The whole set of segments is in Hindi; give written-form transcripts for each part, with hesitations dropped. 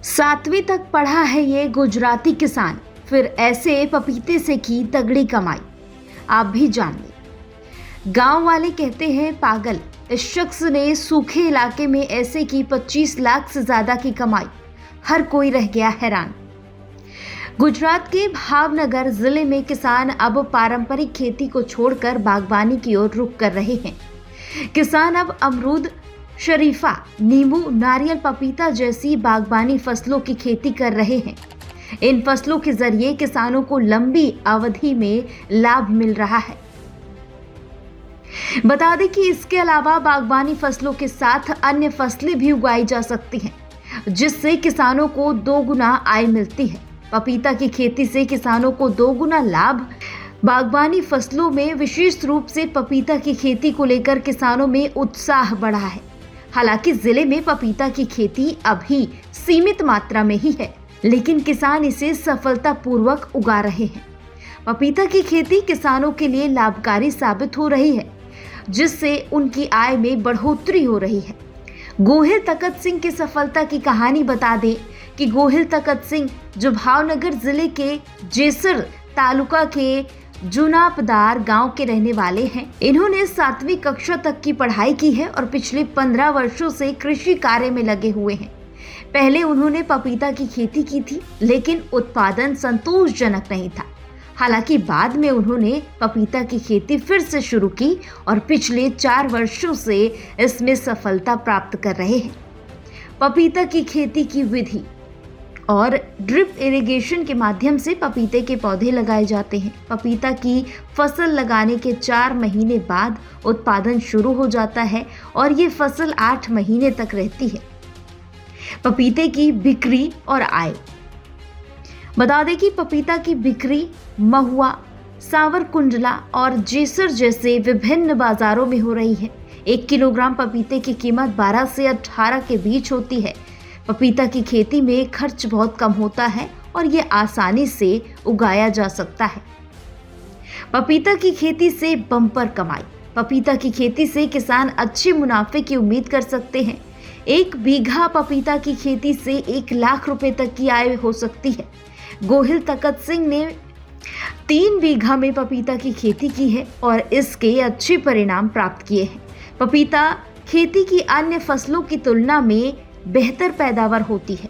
7वीं तक पढ़ा है ये गुजराती किसान, फिर ऐसे पपीते से की तगड़ी कमाई। आप भी जानिए। गांव वाले कहते हैं पागल, इस शख्स ने सूखे इलाके में ऐसे की 25 लाख से ज्यादा की कमाई। हर कोई रह गया हैरान। गुजरात के भावनगर जिले में किसान अब पारंपरिक खेती को छोड़कर बागवानी की ओर रुख कर रहे हैं। किसान अब अमरूद, शरीफा, नींबू, नारियल, पपीता जैसी बागबानी फसलों की खेती कर रहे हैं। इन फसलों के जरिए किसानों को लंबी अवधि में लाभ मिल रहा है। बता दें कि इसके अलावा बागबानी फसलों के साथ अन्य फसलें भी उगाई जा सकती हैं, जिससे किसानों को दोगुना आय मिलती है। पपीता की खेती से किसानों को दोगुना लाभ। बागबानी फसलों में विशेष रूप से पपीता की खेती को लेकर किसानों में उत्साह बढ़ा है। हालांकि जिले में पपीता की खेती अभी सीमित मात्रा में ही है, लेकिन किसान इसे सफलतापूर्वक उगा रहे हैं। पपीता की खेती किसानों के लिए लाभकारी साबित हो रही है, जिससे उनकी आय में बढ़ोतरी हो रही है। गोहिल तकत सिंह की सफलता की कहानी बता दें कि गोहिल तकत सिंह जो भावनगर जिले के जेसर तालुका के जुनापदार गांव के रहने वाले हैं। इन्होंने 7वीं कक्षा तक की पढ़ाई की है और पिछले 15 वर्षों से कृषि कार्य में लगे हुए हैं। पहले उन्होंने पपीता की खेती की थी, लेकिन उत्पादन संतोषजनक नहीं था। हालांकि बाद में उन्होंने पपीता की खेती फिर से शुरू की और पिछले 4 वर्षों से इसमें सफलता प्राप्त कर रहे हैं। पपीता की खेती की विधि और ड्रिप इरिगेशन के माध्यम से पपीते के पौधे लगाए जाते हैं। पपीता की फसल लगाने के 4 महीने बाद उत्पादन शुरू हो जाता है और ये फसल 8 महीने तक रहती है। पपीते की बिक्री और आय। बता दें कि पपीता की बिक्री महुआ, सावरकुंडला और जेसर जैसे विभिन्न बाजारों में हो रही है। 1 किलोग्राम पपीते की कीमत 12 से 18 के बीच होती है। पपीता की खेती में खर्च बहुत कम होता है और ये आसानी से उगाया जा सकता है। पपीता की खेती से बम्पर कमाई। पपीता की खेती से किसान अच्छे मुनाफे की उम्मीद कर सकते हैं। 1 बीघा पपीता की खेती से 1 लाख रुपए तक की आय हो सकती है। गोहिल तकत सिंह ने 3 बीघा में पपीता की खेती की है और इसके अच्छे परिणाम प्राप्त किए हैं। पपीता खेती की अन्य फसलों की तुलना में बेहतर पैदावार होती है।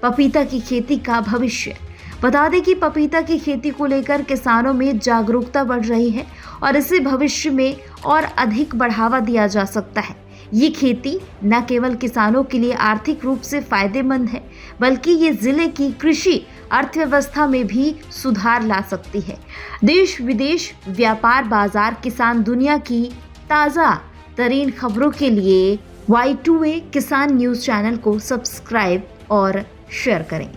पपीता की खेती का भविष्य। बता दें कि पपीता की खेती को लेकर किसानों में जागरूकता बढ़ रही है और इसे भविष्य में और अधिक बढ़ावा दिया जा सकता है। ये खेती न केवल किसानों के लिए आर्थिक रूप से फायदेमंद है, बल्कि ये जिले की कृषि अर्थव्यवस्था में भी सुधार ला सकती है। देश विदेश, व्यापार, बाजार, किसान दुनिया की ताज़ा तरीन खबरों के लिए Y2A किसान न्यूज़ चैनल को सब्सक्राइब और शेयर करें।